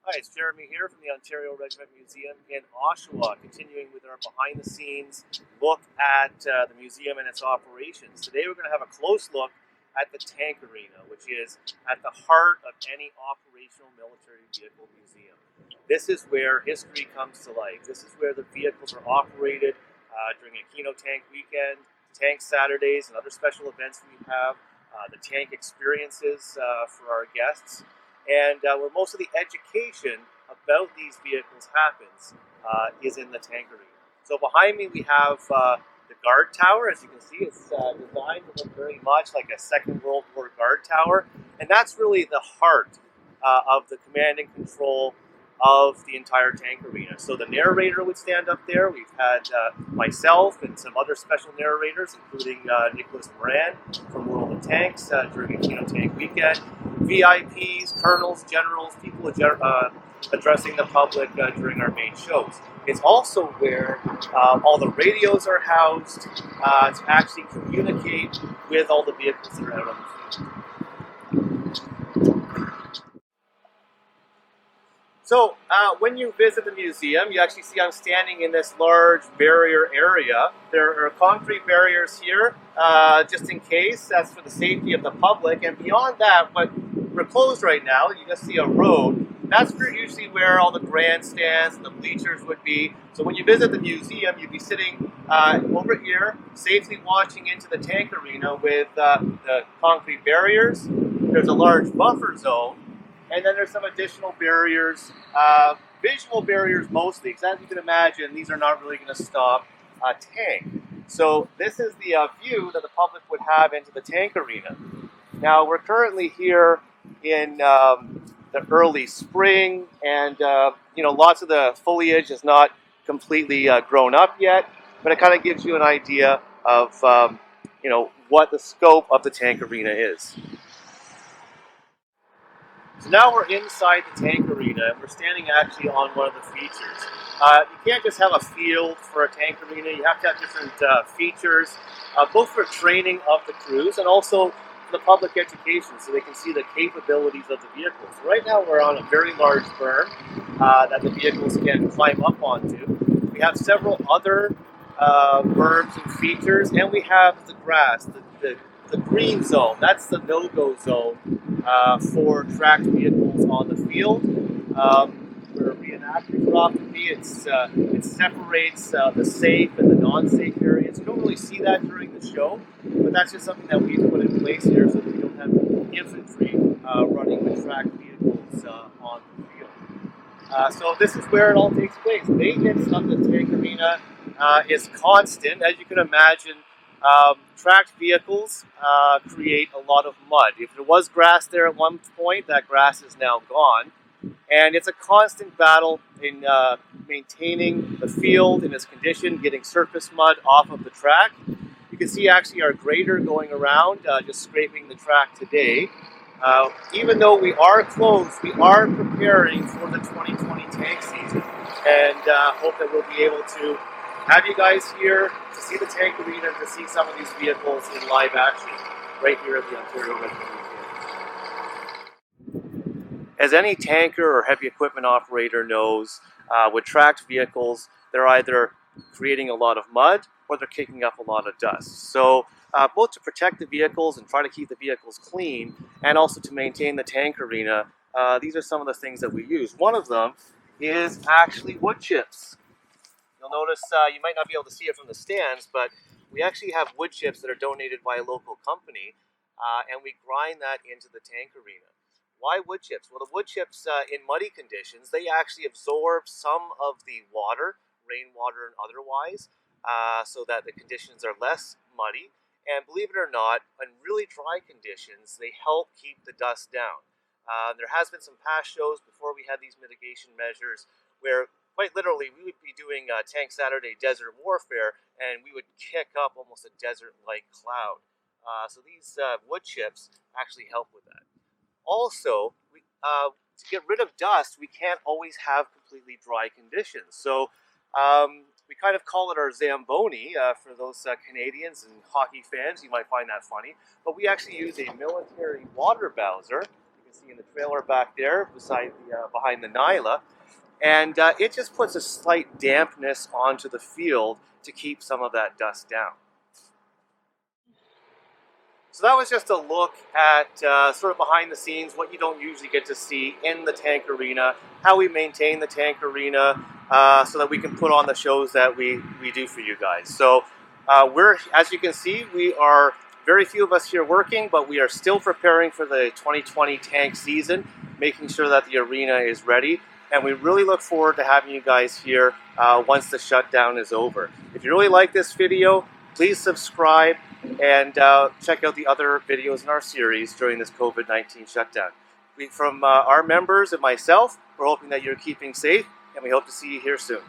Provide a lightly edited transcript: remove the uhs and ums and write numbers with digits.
Hi, it's Jeremy here from the Ontario Regiment Museum in Oshawa, continuing with our behind-the-scenes look at the museum and its operations. Today we're going to have a close look at the tank arena, which is at the heart of any operational military vehicle museum. This is where history comes to life. This is where the vehicles are operated during a Keno Tank weekend, Tank Saturdays, and other special events we have, the tank experiences for our guests. And where most of the education about these vehicles happens is in the tank arena. So behind me we have the guard tower. As you can see, it's designed to look very much like a Second World War guard tower. And that's really the heart of the command and control of the entire tank arena. So the narrator would stand up there. We've had myself and some other special narrators, including Nicholas Moran from World of Tanks during a Keno Tank weekend. VIPs, colonels, generals, people addressing the public during our main shows. It's also where all the radios are housed to actually communicate with all the vehicles that are out on the field. So when you visit the museum, you actually see I'm standing in this large barrier area. There are concrete barriers here, just in case. That's for the safety of the public. And beyond that, we're closed right now. You just see a road. That's usually where all the grandstands and the bleachers would be. So when you visit the museum, you'd be sitting over here, safely watching into the tank arena with the concrete barriers. There's a large buffer zone. And then there's some additional barriers, visual barriers mostly, because as you can imagine, these are not really going to stop a tank. So this is the view that the public would have into the tank arena. Now we're currently here in the early spring, and lots of the foliage is not completely grown up yet, but it kind of gives you an idea of what the scope of the tank arena is. So now we're inside the tank arena, and we're standing actually on one of the features. You can't just have a field for a tank arena. You have to have different features, both for training of the crews and also for the public education, so they can see the capabilities of the vehicles. So right now we're on a very large berm that the vehicles can climb up onto. We have several other berms and features, and we have the grass, the green zone. That's the no-go zone for tracked vehicles on the field. Where reenactors would often be, it separates the safe and the non-safe areas. You don't really see that during the show, but that's just something that we've put in place here so that we don't have infantry running the tracked vehicles on the field. So this is where it all takes place. Maintenance of the tank arena is constant. As you can imagine, tracked vehicles create a lot of mud. If there was grass there at one point, that grass is now gone. And it's a constant battle in maintaining the field in its condition, getting surface mud off of the track. You can see actually our grader going around, just scraping the track today. Even though we are closed, we are preparing for the 2020 tank season, and hope that we'll be able to have you guys here to see the tank arena, to see some of these vehicles in live action right here at the Ontario Regiment Museum. As any tanker or heavy equipment operator knows, with tracked vehicles, they're either creating a lot of mud or they're kicking up a lot of dust. So both to protect the vehicles and try to keep the vehicles clean, and also to maintain the tank arena, these are some of the things that we use. One of them is actually wood chips. You'll notice, you might not be able to see it from the stands, but we actually have wood chips that are donated by a local company, and we grind that into the tank arena. Why wood chips? Well, the wood chips, in muddy conditions, they actually absorb some of the water, rainwater and otherwise, so that the conditions are less muddy. And believe it or not, in really dry conditions, they help keep the dust down. There has been some past shows before we had these mitigation measures where quite literally we would be doing Tank Saturday desert warfare, and we would kick up almost a desert-like cloud. So these wood chips actually help with that. Also, to get rid of dust, we can't always have completely dry conditions. So we kind of call it our Zamboni for those Canadians and hockey fans. You might find that funny. But we actually use a military water bowser. You can see in the trailer back there beside behind the Nyla. And it just puts a slight dampness onto the field to keep some of that dust down. So that was just a look at sort of behind the scenes, what you don't usually get to see in the tank arena, how we maintain the tank arena so that we can put on the shows that we do for you guys. So as you can see, we are very few of us here working, but we are still preparing for the 2020 tank season, making sure that the arena is ready. And we really look forward to having you guys here once the shutdown is over. If you really like this video, please subscribe and check out the other videos in our series during this COVID-19 shutdown. From our members and myself, we're hoping that you're keeping safe, and we hope to see you here soon.